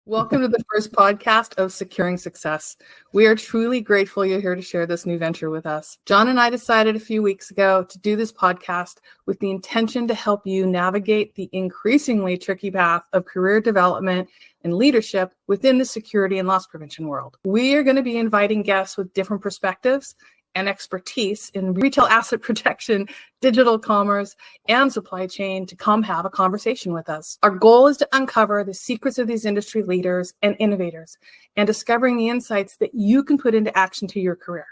Welcome to the first podcast of Securing Success. We are truly grateful you're here to share this new venture with us. John and I decided a few weeks ago to do this podcast with the intention to help you navigate the increasingly tricky path of career development and leadership within the security and loss prevention world. We are going to be inviting guests with different perspectives and expertise in retail asset protection, digital commerce, and supply chain to come have a conversation with us. Our goal is to uncover the secrets of these industry leaders and innovators and discovering the insights that you can put into action to your career.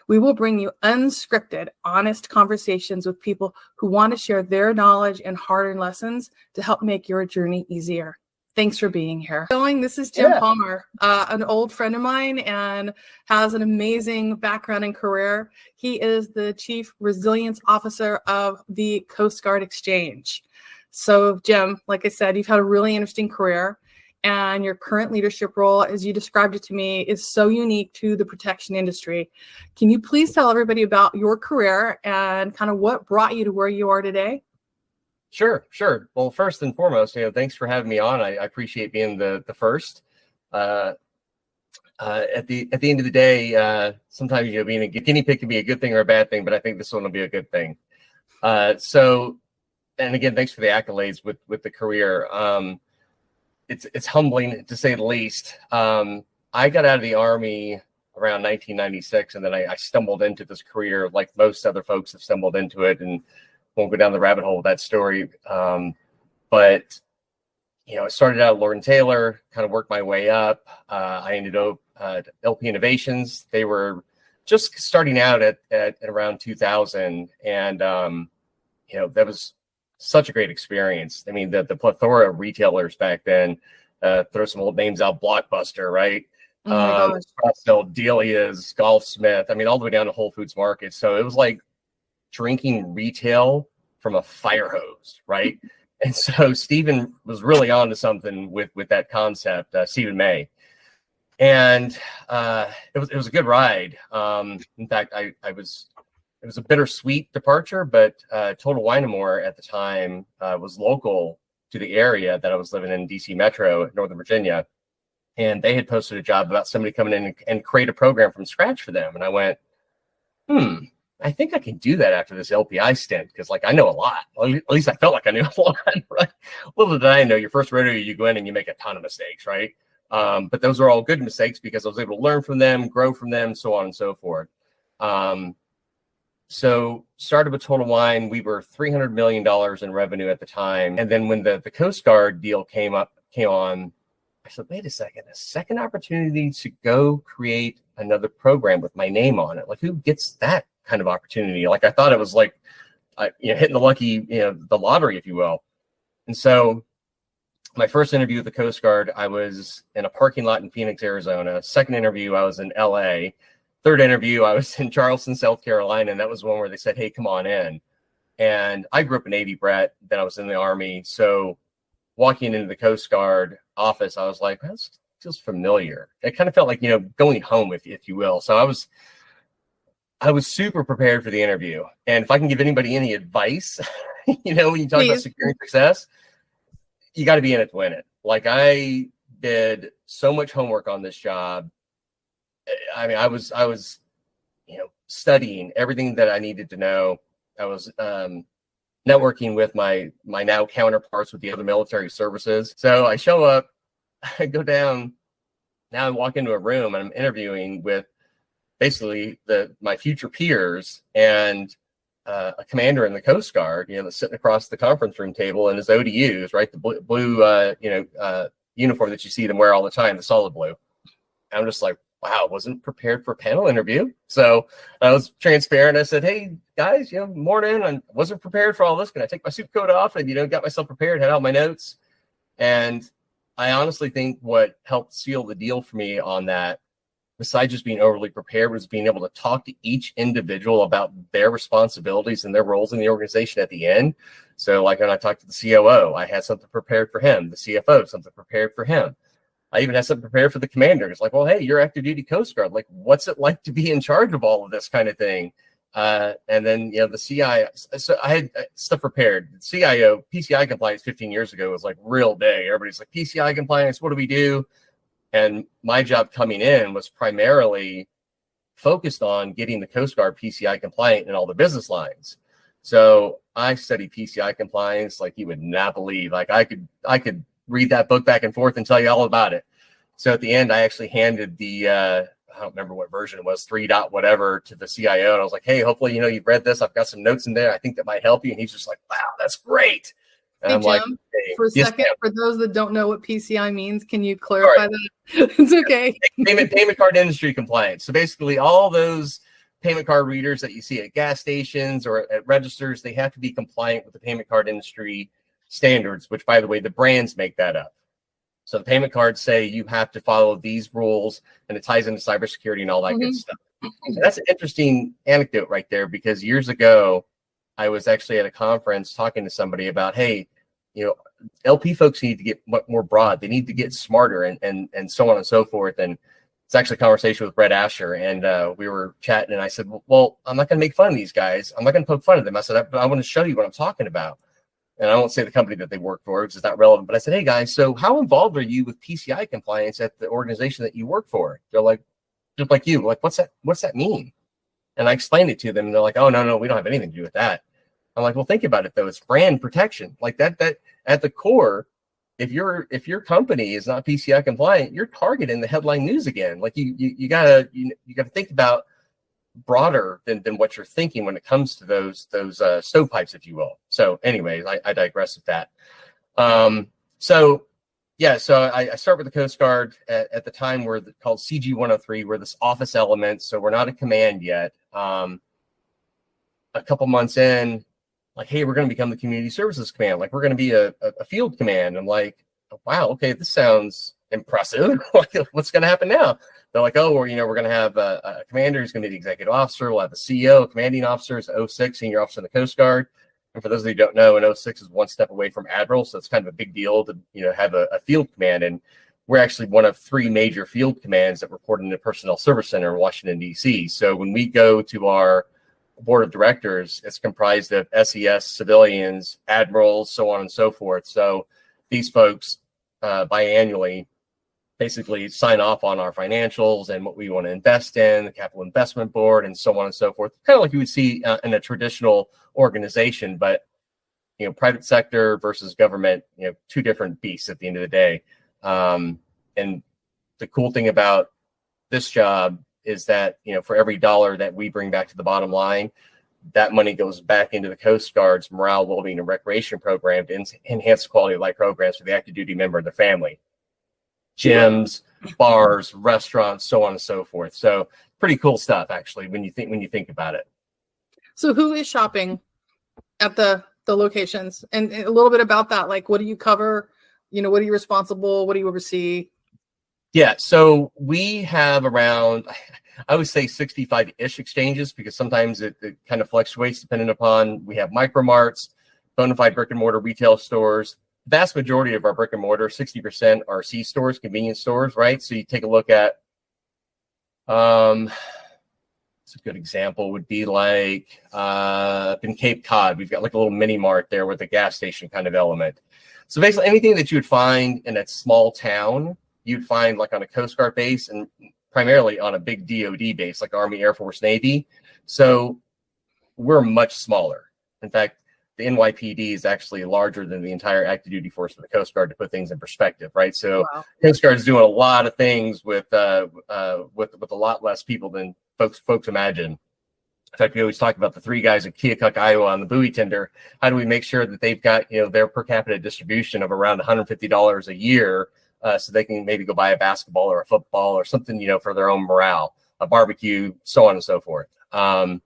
We will bring you unscripted, honest conversations with people who want to share their knowledge and hard-earned lessons to help make your journey easier. Thanks for being here. This is Jim Palmer, an old friend of mine and has an amazing background and career. He is the Chief Resilience Officer of the Coast Guard Exchange. So, Jim, like I said, you've had a really interesting career, and your current leadership role, as you described it to me, is so unique to the protection industry. Can you please tell everybody about your career and kind of what brought you to where you are today? Sure. Well, first and foremost, thanks for having me on. I appreciate being the first. At the end of the day, sometimes being a guinea pig can be a good thing or a bad thing, but I think this one will be a good thing. And again, thanks for the accolades with the career. It's humbling to say the least. I got out of the Army around 1996, and then I stumbled into this career like most other folks have stumbled into it, and won't go down the rabbit hole with that story. But I started out at Lord & Taylor, kind of worked my way up. I ended up at LP Innovations. They were just starting out at around 2000. And, that was such a great experience. I mean, the plethora of retailers back then, throw some old names out, Blockbuster, right? Oh my gosh. Delia's, Golfsmith. I mean, all the way down to Whole Foods Market. So it was like drinking retail from a fire hose, right? And so Stephen was really on to something with that concept, Stephen May. And it was a good ride. In fact, it was a bittersweet departure, but Total Wine&More at the time was local to the area that I was living in, DC Metro, Northern Virginia. And they had posted a job about somebody coming in and create a program from scratch for them. And I went, I think I can do that after this LPI stint because, I know a lot. Well, at least I felt like I knew a lot, right? Little did I know, your first rodeo, you go in and you make a ton of mistakes, right? But those are all good mistakes because I was able to learn from them, grow from them, so on and so forth. So started with Total Wine. We were $300 million in revenue at the time. And then when the Coast Guard deal came on, I said, wait a second opportunity to go create another program with my name on it. Who gets that kind of opportunity? I thought it was hitting the lucky, the lottery, if you will. And so my first interview with the Coast Guard, I was in a parking lot in Phoenix, Arizona. Second interview, I was in LA. Third interview, I was in Charleston, South Carolina. And that was one where they said, hey, come on in. And I grew up a Navy brat, then I was in the Army. So walking into the Coast Guard office, I was like, that feels familiar. It kind of felt like, going home, if you will. So I was super prepared for the interview. And if I can give anybody any advice, when you talk about securing success, you got to be in it to win it. I did so much homework on this job. I mean, I was studying everything that I needed to know. I was networking with my now counterparts with the other military services. So I show up, I go down, now I walk into a room and I'm interviewing with basically my future peers and a commander in the Coast Guard, that's sitting across the conference room table in his ODUs, right? The blue uniform that you see them wear all the time, the solid blue. And I'm just like, wow, wasn't prepared for a panel interview. So I was transparent. I said, hey guys, morning. I wasn't prepared for all this. Can I take my suit coat off? And, got myself prepared, had all my notes. And I honestly think what helped seal the deal for me on that, besides just being overly prepared, was being able to talk to each individual about their responsibilities and their roles in the organization at the end. So when I talked to the COO, I had something prepared for him, the CFO, something prepared for him. I even had something prepared for the commander. It's well, hey, you're active duty Coast Guard. What's it like to be in charge of all of this kind of thing? And then, the CIO, so I had stuff prepared. CIO, PCI compliance 15 years ago was real big. Everybody's PCI compliance, what do we do? And my job coming in was primarily focused on getting the Coast Guard PCI compliant in all the business lines. So I studied PCI compliance like you would not believe. Like I could read that book back and forth and tell you all about it. So at the end, I actually handed the I don't remember what version it was, 3 dot whatever, to the CIO, and I was like, "Hey, hopefully you've read this. I've got some notes in there. I think that might help you." And he's just like, "Wow, that's great." And Hey, I'm like, Jim, hey, for a yes, second, ma'am. for those that don't know what PCI means, can you clarify that? It's okay. Payment card industry compliance. So basically, all those payment card readers that you see at gas stations or at registers, they have to be compliant with the payment card industry standards, which, by the way, the brands make that up. So the payment cards say you have to follow these rules, and it ties into cybersecurity and all that good stuff. And that's an interesting anecdote right there, because years ago, I was actually at a conference talking to somebody about, hey, LP folks need to get more broad. They need to get smarter and so on and so forth. And it's actually a conversation with Brett Asher, and we were chatting, and I said, well, I'm not going to make fun of these guys. I'm not going to poke fun of them. I said, but I want to show you what I'm talking about. And I won't say the company that they work for because it's not relevant. But I said, hey, guys, so how involved are you with PCI compliance at the organization that you work for? They're like, just like you. Like, what's that mean? And I explained it to them, and they're like, oh, no, we don't have anything to do with that. I'm like, well, think about it, though. It's brand protection. Like that at the core, if your company is not PCI compliant, you're targeting the headline news again. Like you gotta think about broader than what you're thinking when it comes to those stovepipes, if you will. So anyways, I digress with that. So I start with the Coast Guard. At the time, we're called CG 103. We're this office element, so we're not a command yet. A couple months in, like, hey, we're going to become the community services command. Like, we're going to be a field command. I'm like, wow, okay, this sounds impressive. What's going to happen now? They're like, oh, we're going to have a commander who's going to be the executive officer. We'll have a CEO, a commanding officer, is 06, senior officer in the Coast Guard. And for those of you who don't know, an 06 is one step away from admiral, so it's kind of a big deal to have a field command. And we're actually one of 3 major field commands that report in the Personnel Service Center in Washington, D.C. So when we go to our board of directors, it's comprised of SES, civilians, admirals, so on and so forth. So these folks biannually basically sign off on our financials and what we want to invest in, the capital investment board, and so on and so forth. Kind of like you would see in a traditional organization, but private sector versus government, 2 different beasts at the end of the day. And the cool thing about this job is that for every dollar that we bring back to the bottom line, that money goes back into the Coast Guard's morale, wellbeing, and recreation program to enhance the quality of life programs for the active duty member and their family. Gyms, bars, restaurants, so on and so forth. So pretty cool stuff, actually, when you think about it. So who is shopping at the locations, and a little bit about that? Like, what do you cover? What are you responsible? What do you oversee? Yeah, so we have around, I would say 65-ish exchanges, because sometimes it kind of fluctuates depending upon, we have micro-marts, bona fide brick and mortar retail stores. The vast majority of our brick and mortar, 60%, are C-stores, convenience stores, right? So you take a look at, it's a good example would be like in Cape Cod, we've got like a little mini mart there with a gas station kind of element. So basically anything that you would find in a small town, you'd find like on a Coast Guard base, and primarily on a big DoD base like Army, Air Force, Navy. So we're much smaller. In fact, the NYPD is actually larger than the entire active duty force of the Coast Guard, to put things in perspective, right? So wow. Coast Guard is doing a lot of things with a lot less people than folks imagine. In fact, we always talk about the 3 guys in Keokuk, Iowa on the buoy tender. How do we make sure that they've got their per capita distribution of around $150 a year, so they can maybe go buy a basketball or a football or something, for their own morale, a barbecue, so on and so forth. So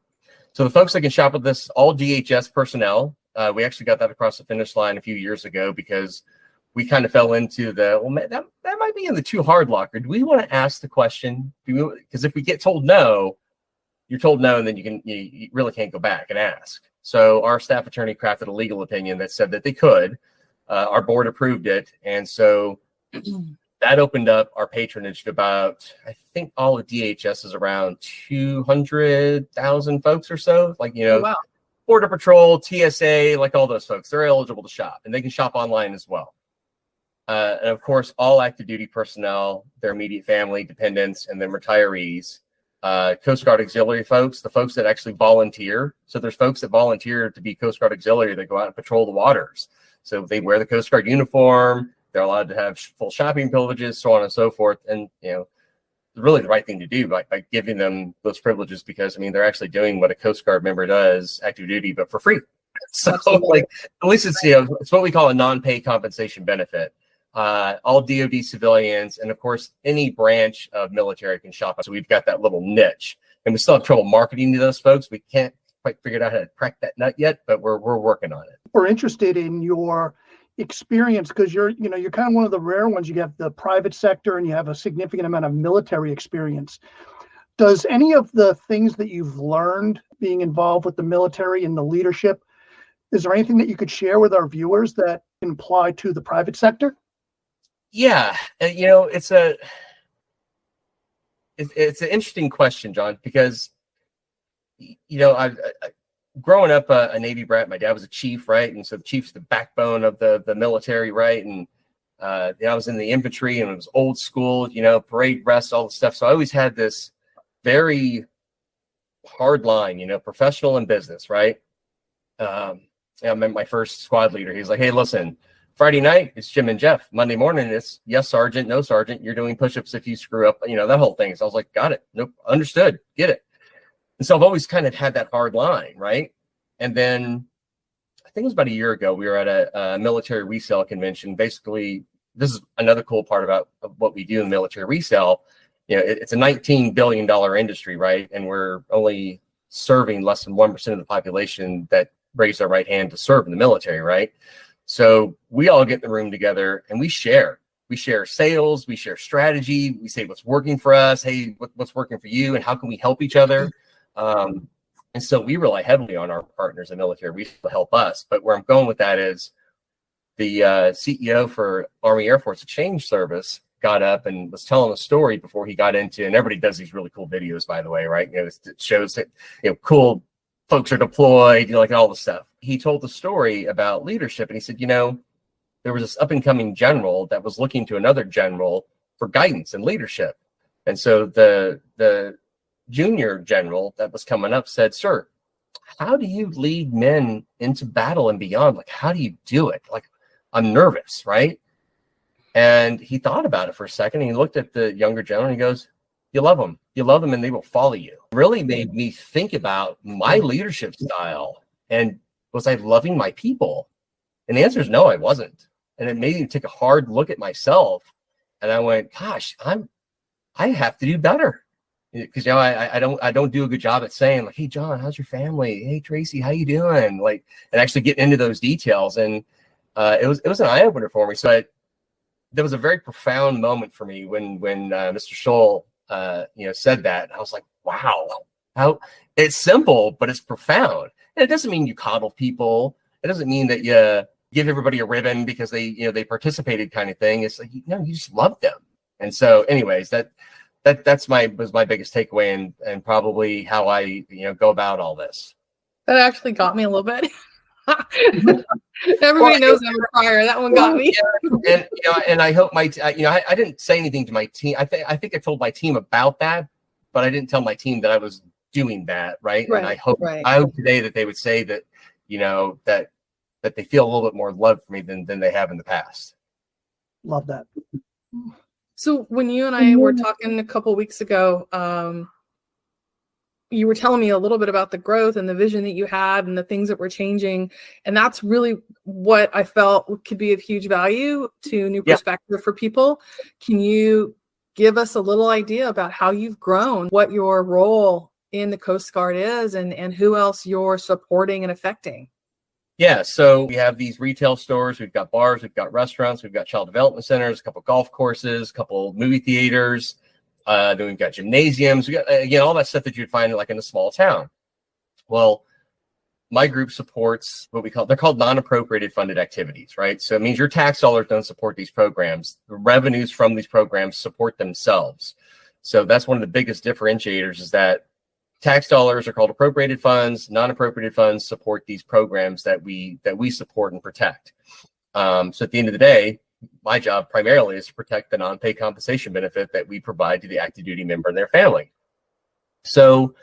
the folks that can shop with this, all DHS personnel. We actually got that across the finish line a few years ago, because we kind of fell into that might be in the too hard locker. Do we want to ask the question? Because if we get told no, you're told no, and then you really can't go back and ask. So our staff attorney crafted a legal opinion that said that they could. Our board approved it, and so that opened up our patronage to about, I think all of DHS is around 200,000 folks or so. Like, Oh, wow. Border Patrol, TSA, like all those folks, they're eligible to shop, and they can shop online as well. And of course, all active duty personnel, their immediate family, dependents, and then retirees, Coast Guard auxiliary folks, the folks that actually volunteer. So there's folks that volunteer to be Coast Guard auxiliary that go out and patrol the waters. So they wear the Coast Guard uniform. They're allowed to have full shopping privileges, so on and so forth. And, it's really the right thing to do by giving them those privileges, because, they're actually doing what a Coast Guard member does, active duty, but for free. So at least it's, it's what we call a non-pay compensation benefit. All DoD civilians, and of course, any branch of military can shop. So we've got that little niche, and we still have trouble marketing to those folks. We can't quite figure out how to crack that nut yet, but we're working on it. We're interested in your experience, because you're kind of one of the rare ones. You have the private sector and you have a significant amount of military experience. Does any of the things that you've learned being involved with the military and the leadership, is there anything that you could share with our viewers that can apply to the private sector? Yeah, it's an interesting question, John, because I growing up a Navy brat, my dad was a chief, right? And so the chief's the backbone of the military, right? And I was in the infantry, and it was old school, parade, rest, all the stuff. So I always had this very hard line, professional and business, right? I met my first squad leader. He's like, hey, listen, Friday night, it's Jim and Jeff. Monday morning, it's yes, sergeant, no, sergeant. You're doing push-ups if you screw up, that whole thing. So I was like, got it. Nope, understood. Get it. And so I've always kind of had that hard line, right? And then I think it was about a year ago, we were at a military resale convention. Basically, this is another cool part about what we do in military resale. It's a $19 billion industry, right? And we're only serving less than 1% of the population that raised their right hand to serve in the military, right? So we all get in the room together and we share. We share sales, we share strategy, we say what's working for us, hey, what's working for you, and how can we help each other? And so we rely heavily on our partners in military resale to help us. But where I'm going with that is the CEO for Army Air Force Exchange Service got up and was telling a story before he got into, and everybody does these really cool videos, by the way, right? It shows that, cool folks are deployed, like all the stuff. He told the story about leadership, and he said, there was this up and coming general that was looking to another general for guidance and leadership. And so the junior general that was coming up said, sir, how do you lead men into battle and beyond? Like, how do you do it? Like, I'm nervous, right? And he thought about it for a second. And he looked at the younger general and he goes, you love them, and they will follow you. Really made me think about my leadership style, and was I loving my people? And the answer is no, I wasn't. And it made me take a hard look at myself. And I went, gosh, I have to do better. Because I don't do a good job at saying, like, hey John, how's your family? Hey Tracy, how you doing? Like, and actually getting into those details. And it was an eye opener for me. So there was a very profound moment for me when Mr. Scholl said that. I was like, wow, how it's simple, but it's profound. And it doesn't mean you coddle people. It doesn't mean that you give everybody a ribbon because they participated, kind of thing. It's like, you just love them. And so anyways, was my biggest takeaway, and probably how I go about all this. That actually got me a little bit. Everybody knows I'm a crier. That one got me. And I hope I didn't say anything to my team. I think I told my team about that, but I didn't tell my team that I was doing that, right? And I hope today that they would say that that they feel a little bit more love for me than they have in the past. Love that. So when you and I were talking a couple weeks ago, you were telling me a little bit about the growth and the vision that you had and the things that were changing. And that's really what I felt could be of huge value to new perspective for people. Can you give us a little idea about how you've grown, what your role in the Coast Guard is, and who else you're supporting and affecting? Yeah, so we have these retail stores, we've got bars, we've got restaurants, we've got child development centers, a couple golf courses, a couple movie theaters, then we've got gymnasiums, we got all that stuff that you'd find like in a small town. Well, my group supports they're called non-appropriated funded activities, right? So it means your tax dollars don't support these programs. The revenues from these programs support themselves. So that's one of the biggest differentiators, is that tax dollars are called appropriated funds. Non-appropriated funds support these programs that we support and protect. So at the end of the day, my job primarily is to protect the non-pay compensation benefit that we provide to the active duty member and their family. So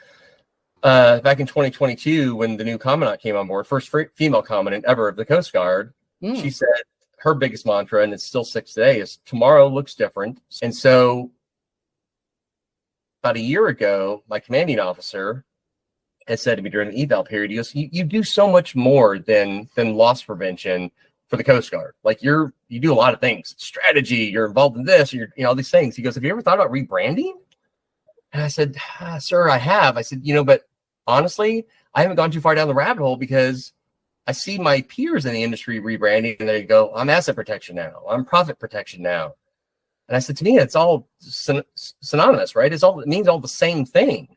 back in 2022, when the new commandant came on board, first female commandant ever of the Coast Guard, she said her biggest mantra, and it still sticks today, is tomorrow looks different. And so about a year ago, my commanding officer had said to me during the eval period, he goes, you do so much more than loss prevention for the Coast Guard. Like you do a lot of things, strategy, you're involved in this, all these things. He goes, have you ever thought about rebranding? And I said, sir, I have. I said, but honestly, I haven't gone too far down the rabbit hole because I see my peers in the industry rebranding and they go, I'm asset protection now. I'm profit protection now. And I said, to me, it's all synonymous, right? It means all the same thing.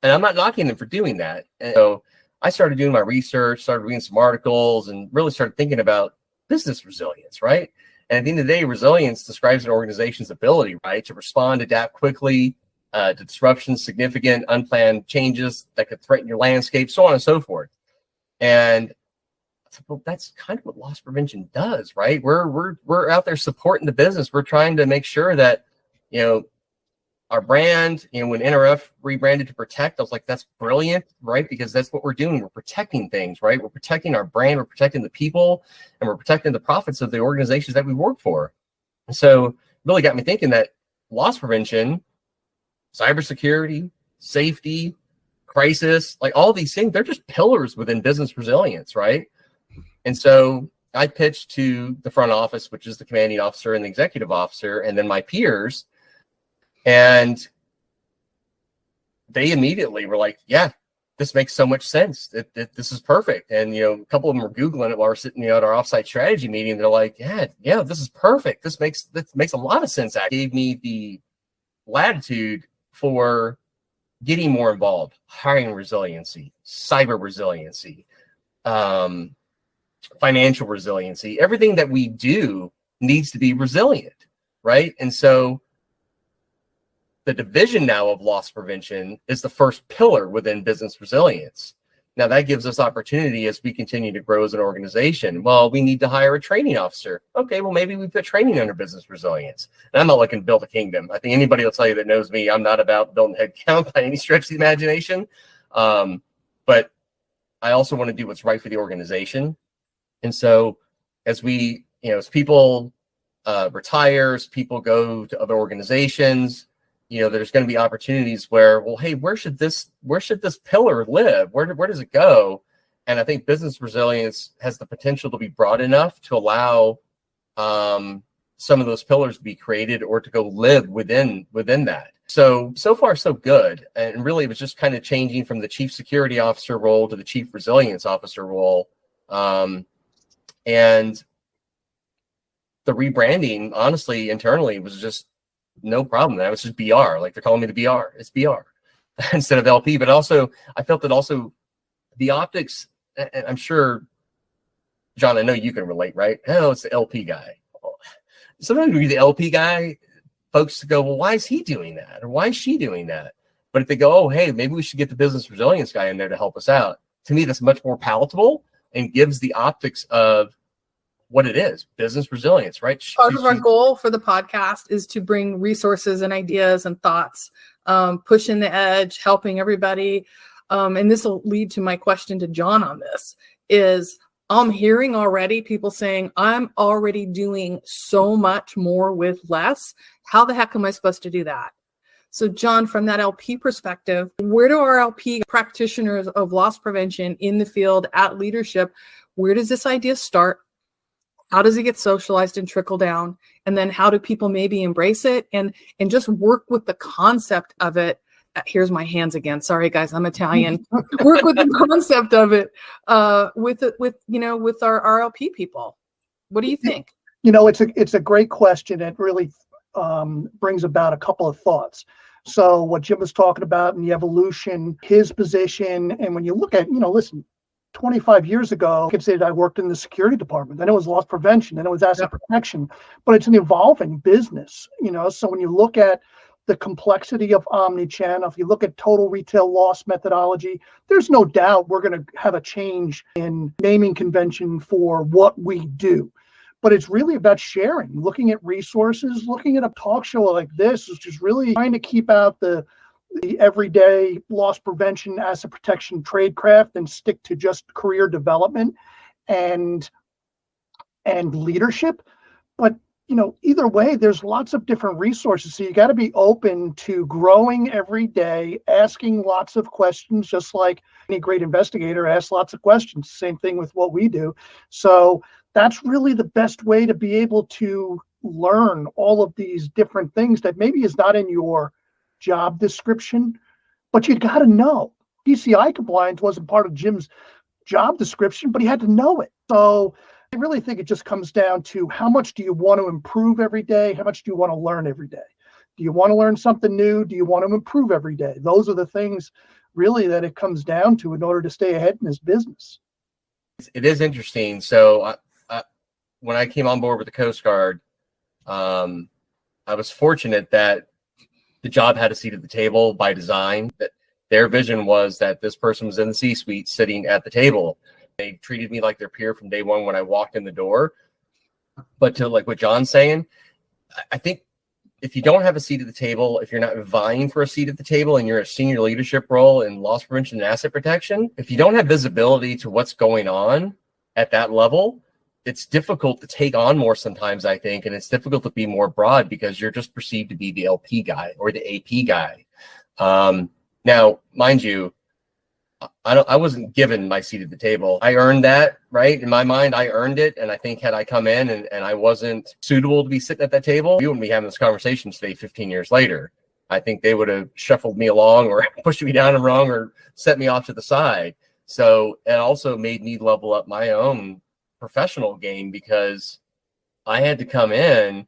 And I'm not knocking them for doing that. And so I started doing my research, started reading some articles, and really started thinking about business resilience, right? And at the end of the day, resilience describes an organization's ability, right, to respond, adapt quickly to disruptions, significant, unplanned changes that could threaten your landscape, so on and so forth. And well, that's kind of what loss prevention does, right? We're out there supporting the business. We're trying to make sure that, our brand, when NRF rebranded to Protect, I was like, that's brilliant, right? Because that's what we're doing. We're protecting things, right? We're protecting our brand, we're protecting the people, and we're protecting the profits of the organizations that we work for. And so it really got me thinking that loss prevention, cybersecurity, safety, crisis, like all these things, they're just pillars within business resilience, right? And so I pitched to the front office, which is the commanding officer and the executive officer, and then my peers. And they immediately were like, yeah, this makes so much sense. This is perfect. And, a couple of them were Googling it while we're sitting at our offsite strategy meeting. They're like, yeah, this is perfect. This makes a lot of sense. It gave me the latitude for getting more involved, hiring resiliency, cyber resiliency, financial resiliency. Everything that we do needs to be resilient, right? And so the division now of loss prevention is the first pillar within business resilience. Now that gives us opportunity as we continue to grow as an organization. Well, we need to hire a training officer. Okay, well, maybe we put training under business resilience. And I'm not looking to build a kingdom. I think anybody will tell you that knows me, I'm not about building headcount by any stretch of the imagination. But I also want to do what's right for the organization. And so as as people retire, as people go to other organizations, there's going to be opportunities where, well, hey, where should this pillar live? Where does it go? And I think business resilience has the potential to be broad enough to allow some of those pillars to be created or to go live within that. So far, so good. And really, it was just kind of changing from the chief security officer role to the chief resilience officer role. And the rebranding, honestly, internally was just no problem. That was just BR. Like they're calling me the BR. It's BR instead of LP. But also, I felt that also the optics, and I'm sure, John, I know you can relate, right? Oh, it's the LP guy. Sometimes when you're the LP guy, folks go, well, why is he doing that? Or why is she doing that? But if they go, oh, hey, maybe we should get the business resilience guy in there to help us out. To me, that's much more palatable and gives the optics of what it is, business resilience, right? Part of our goal for the podcast is to bring resources and ideas and thoughts, pushing the edge, helping everybody. And this will lead to my question to John on this is I'm hearing already people saying, I'm already doing so much more with less. How the heck am I supposed to do that? So John, from that LP perspective, where do our LP practitioners of loss prevention in the field at leadership, where does this idea start? How does it get socialized and trickle down? And then how do people maybe embrace it and just work with the concept of it? Here's my hands again. Sorry, guys, I'm Italian. Work with the concept of it with our RLP people. What do you think? It's a great question. It really brings about a couple of thoughts. So what Jim was talking about in the evolution, his position, and when you look at, listen, 25 years ago, I could say that I worked in the security department. Then it was loss prevention. Then it was asset protection. But it's an evolving business, So when you look at the complexity of omnichannel, if you look at total retail loss methodology, there's no doubt we're going to have a change in naming convention for what we do. but it's really about sharing, looking at resources, looking at a talk show like this is just really trying to keep out the everyday loss prevention, asset protection, tradecraft, and stick to just career development and leadership. But either way, there's lots of different resources. So you got to be open to growing every day, asking lots of questions, just like any great investigator asks lots of questions. Same thing with what we do. So that's really the best way to be able to learn all of these different things that maybe is not in your job description, but you got to know. PCI compliance wasn't part of Jim's job description, but he had to know it. So I really think it just comes down to how much do you want to improve every day? How much do you want to learn every day? Do you want to learn something new? Do you want to improve every day? Those are the things really that it comes down to in order to stay ahead in this business. It is interesting. So when I came on board with the Coast Guard, I was fortunate that the job had a seat at the table by design. That their vision was that this person was in the C-suite sitting at the table. They treated me like their peer from day one when I walked in the door. But to like what John's saying, I think if you don't have a seat at the table, if you're not vying for a seat at the table and you're a senior leadership role in loss prevention and asset protection, if you don't have visibility to what's going on at that level, it's difficult to take on more sometimes, I think, and it's difficult to be more broad because you're just perceived to be the LP guy or the AP guy. Now, mind you, I wasn't given my seat at the table. I earned that, right? In my mind, I earned it. And I think had I come in and I wasn't suitable to be sitting at that table, we wouldn't be having this conversation today 15 years later. I think they would have shuffled me along or pushed me down and wrong or set me off to the side. So it also made me level up my own professional game because I had to come in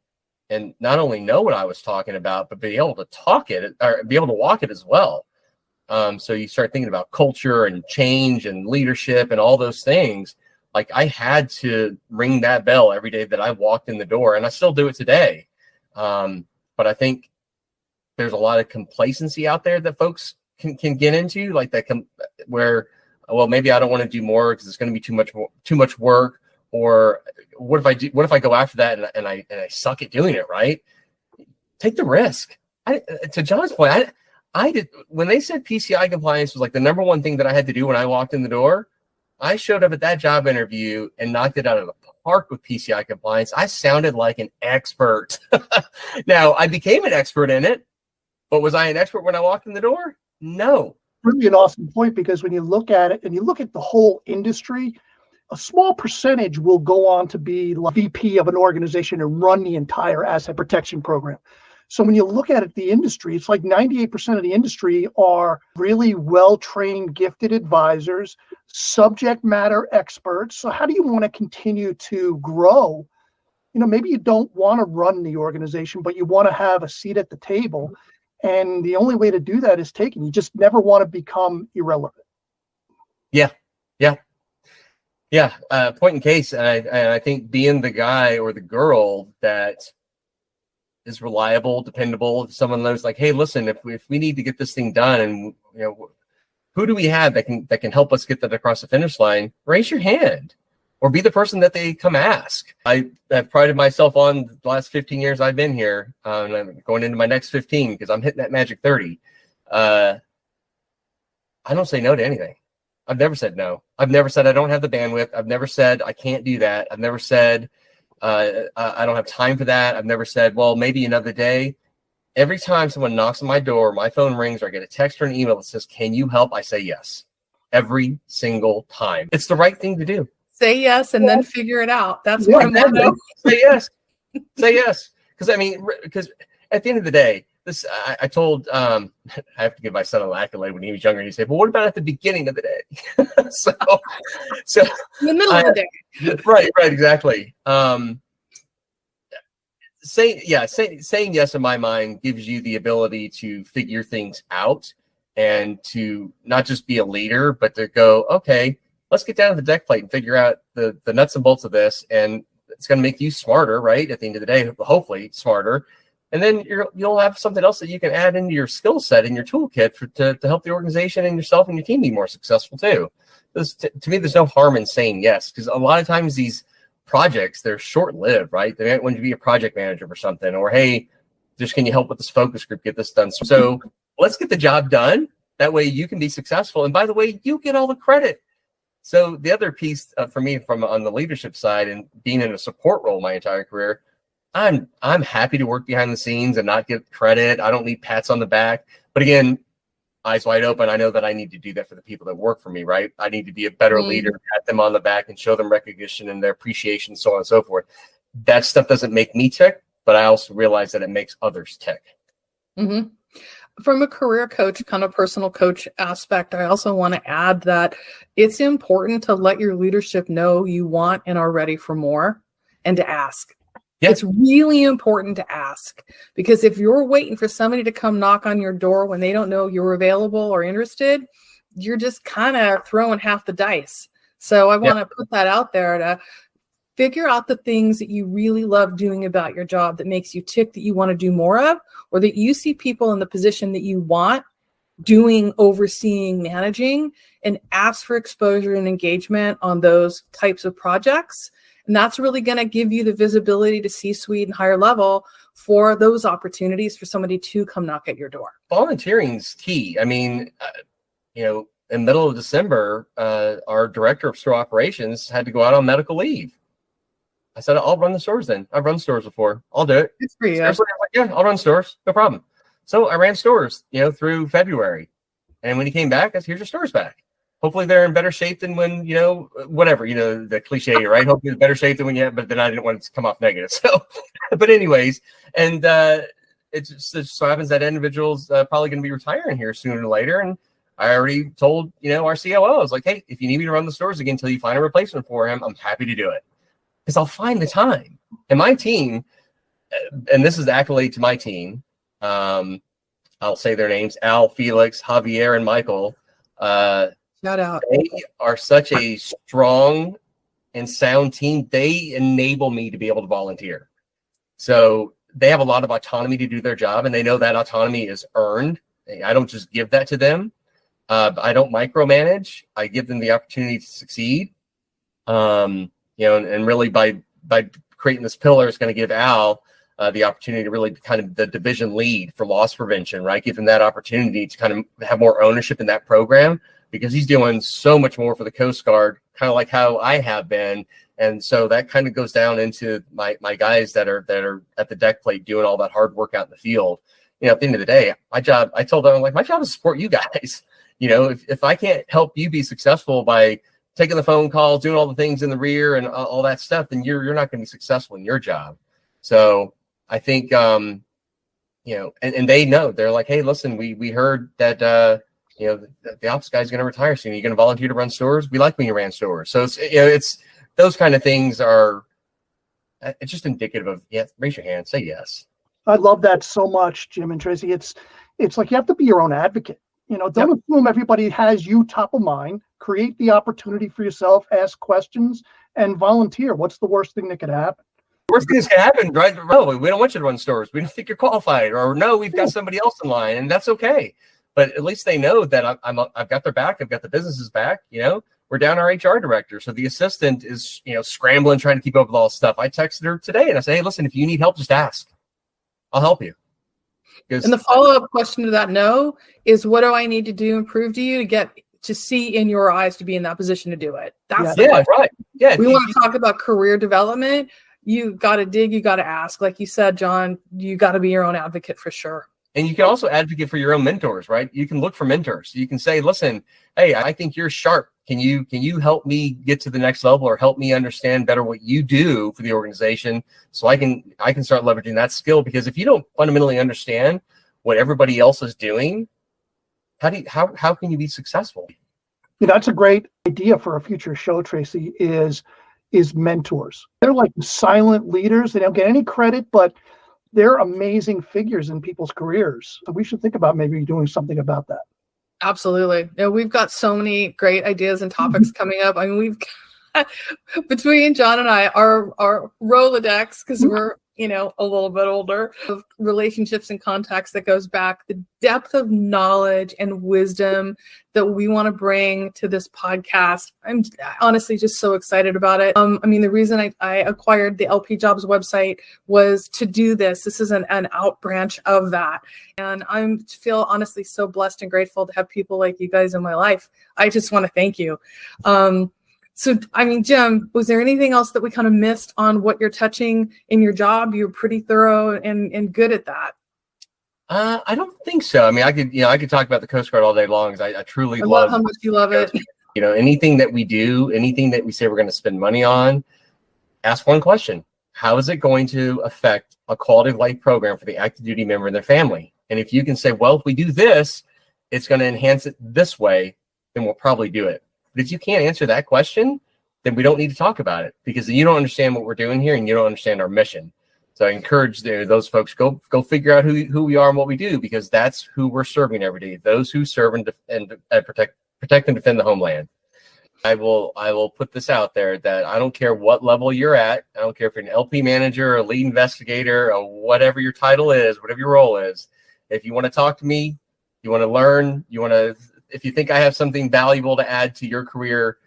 and not only know what I was talking about, but be able to talk it or be able to walk it as well. So you start thinking about culture and change and leadership and all those things. Like I had to ring that bell every day that I walked in the door, and I still do it today. But I think there's a lot of complacency out there that folks can get into, like that where, well, maybe I don't want to do more because it's going to be too much work. Or what if I go after that and I suck at doing it, right? Take the risk. To John's point, I did when they said PCI compliance was like the number one thing that I had to do when I walked in the door. I showed up at that job interview and knocked it out of the park with PCI compliance. I sounded like an expert. Now I became an expert in it, but was I an expert when I walked in the door? No. Really an awesome point, because when you look at it and you look at the whole industry, a small percentage will go on to be like VP of an organization and run the entire asset protection program. So when you look at it, the industry, it's like 98% of the industry are really well-trained, gifted advisors, subject matter experts. So how do you want to continue to grow? Maybe you don't want to run the organization, but you want to have a seat at the table. And the only way to do that is taking. You just never want to become irrelevant. Yeah. Point in case. And I think being the guy or the girl that is reliable, dependable, someone knows like, hey, listen, if we need to get this thing done, and who do we have that can help us get that across the finish line? Raise your hand, or be the person that they come ask. I have prided myself on the last 15 years I've been here, and I'm going into my next 15 because I'm hitting that magic 30. I don't say no to anything. I've never said no. I've never said I don't have the bandwidth. I've never said I can't do that. I've never said I don't have time for that. I've never said, well, maybe another day. Every time someone knocks on my door, my phone rings, or I get a text or an email that says, can you help? I say yes. Every single time. It's the right thing to do. Say yes and then figure it out. That's my motto. Say yes. Say yes. Because at the end of the day, I told I have to give my son an accolade when he was younger. He said, well, what about at the beginning of the day? so in the middle of the day. Right, exactly. Saying yes in my mind gives you the ability to figure things out and to not just be a leader, but to go, okay, let's get down to the deck plate and figure out the nuts and bolts of this. And it's going to make you smarter, right? At the end of the day, hopefully smarter. And then you'll have something else that you can add into your skill set in your toolkit to help the organization and yourself and your team be more successful too. To me, there's no harm in saying yes, because a lot of times these projects, they're short-lived, right? They might want you to be a project manager for something, or hey, just can you help with this focus group, get this done? So let's get the job done. That way you can be successful. And by the way, you get all the credit. So the other piece for me from on the leadership side and being in a support role my entire career, I'm happy to work behind the scenes and not get credit. I don't need pats on the back. But again, eyes wide open, I know that I need to do that for the people that work for me, right? I need to be a better leader, pat them on the back and show them recognition and their appreciation, so on and so forth. That stuff doesn't make me tick, but I also realize that it makes others tick. Mm-hmm. From a career coach, kind of personal coach aspect, I also want to add that it's important to let your leadership know you want and are ready for more and to ask. Yeah. It's really important to ask, because if you're waiting for somebody to come knock on your door when they don't know you're available or interested, you're just kind of throwing half the dice. So I want to put that out there to figure out the things that you really love doing about your job that makes you tick, that you want to do more of, or that you see people in the position that you want doing, overseeing, managing, and ask for exposure and engagement on those types of projects. And that's really going to give you the visibility to C-suite and higher level for those opportunities for somebody to come knock at your door. Volunteering's key. I mean, in the middle of December, our director of store operations had to go out on medical leave. I said, I'll run the stores then. I've run stores before. I'll do it. Good for you. Seriously, I'm like, yeah, I'll run stores. No problem. So I ran stores, through February. And when he came back, I said, here's your stores back. Hopefully they're in better shape than when, whatever, the cliche, right? Hopefully in better shape than when you have, but then I didn't want it to come off negative. So, but anyways, and it just so happens that individual's probably going to be retiring here sooner or later. And I already told, our COO, I was like, hey, if you need me to run the stores again until you find a replacement for him, I'm happy to do it. Because I'll find the time. And my team, and this is accolade to my team, I'll say their names, Al, Felix, Javier, and Michael. Shout out. They are such a strong and sound team. They enable me to be able to volunteer. So they have a lot of autonomy to do their job, and they know that autonomy is earned. I don't just give that to them. I don't micromanage. I give them the opportunity to succeed. And really by creating this pillar, it's going to give Al the opportunity to really be kind of the division lead for loss prevention, right? Give him that opportunity to kind of have more ownership in that program, because he's doing so much more for the Coast Guard, kind of like how I have been. And so that kind of goes down into my guys that are at the deck plate doing all that hard work out in the field. At the end of the day, my job, I told them, I'm like, my job is to support you guys. If I can't help you be successful by taking the phone calls, doing all the things in the rear and all that stuff, then you're not going to be successful in your job. So I think, and they know, they're like, hey, listen, we heard that, the ops guy's going to retire soon. You're going to volunteer to run stores. We like when you ran stores. So it's those kind of things it's just indicative of, raise your hand, say yes. I love that so much, Jim and Tracy. It's like you have to be your own advocate. Don't assume everybody has you top of mind. Create the opportunity for yourself, ask questions, and volunteer. What's the worst thing that could happen? Worst thing that can happen, right? No, we don't want you to run stores. We don't think you're qualified, or no, we've got somebody else in line, and that's okay. But at least they know that I've got their back. I've got the business's back. We're down our HR director. So the assistant is, scrambling, trying to keep up with all this stuff. I texted her today and I said, hey, listen, if you need help, just ask. I'll help you. And the follow-up question to that is, what do I need to do and prove to you to get to see in your eyes to be in that position to do it? That's right. Yeah. We want to talk about career development. You got to dig, you got to ask. Like you said, John, you got to be your own advocate for sure. And you can also advocate for your own mentors, right? You can look for mentors. You can say, listen, hey, I think you're sharp. Can you help me get to the next level, or help me understand better what you do for the organization, so I can start leveraging that skill? Because if you don't fundamentally understand what everybody else is doing, how can you be successful? That's a great idea for a future show, Tracy, is mentors. They're like silent leaders. They don't get any credit, but they're amazing figures in people's careers. So we should think about maybe doing something about that. Absolutely. We've got so many great ideas and topics coming up. I mean, we've got, between John and I, our Rolodex, because we're a little bit older, of relationships and contacts that goes back, the depth of knowledge and wisdom that we want to bring to this podcast. I'm honestly just so excited about it. The reason I acquired the LP Jobs website was to do this. This is an out branch of that. And I feel honestly so blessed and grateful to have people like you guys in my life. I just want to thank you. So, Jim, was there anything else that we kind of missed on what you're touching in your job? You're pretty thorough and good at that. I don't think so. I could talk about the Coast Guard all day long, because I truly love how much you love it. Anything that we do, anything that we say we're going to spend money on, ask one question: how is it going to affect a quality of life program for the active duty member and their family? And if you can say, well, if we do this, it's going to enhance it this way, then we'll probably do it. But if you can't answer that question, then we don't need to talk about it, because you don't understand what we're doing here and you don't understand our mission. So I encourage those folks, go figure out who we are and what we do, because that's who we're serving every day. Those who serve and protect and defend the homeland. I will put this out there that I don't care what level you're at. I don't care if you're an LP manager, a lead investigator, or whatever your title is, whatever your role is. If you want to talk to me, you want to learn, if you think I have something valuable to add to your career,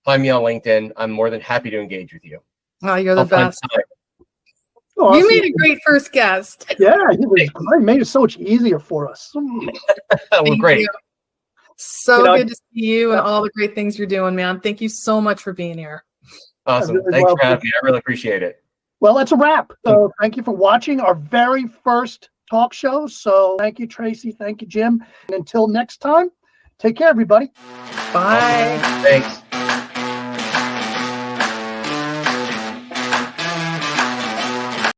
find me on LinkedIn. I'm more than happy to engage with you. Oh, you're the best. Oh, you made a great first guest. Yeah, it made it so much easier for us. Well, great. You. So good to see you and all the great things you're doing, man. Thank you so much for being here. Awesome. Thanks for having me. I really appreciate it. Well, that's a wrap. So thank you for watching our very first talk show. So thank you, Tracy. Thank you, Jim. And until next time, take care, everybody. Bye. Thanks.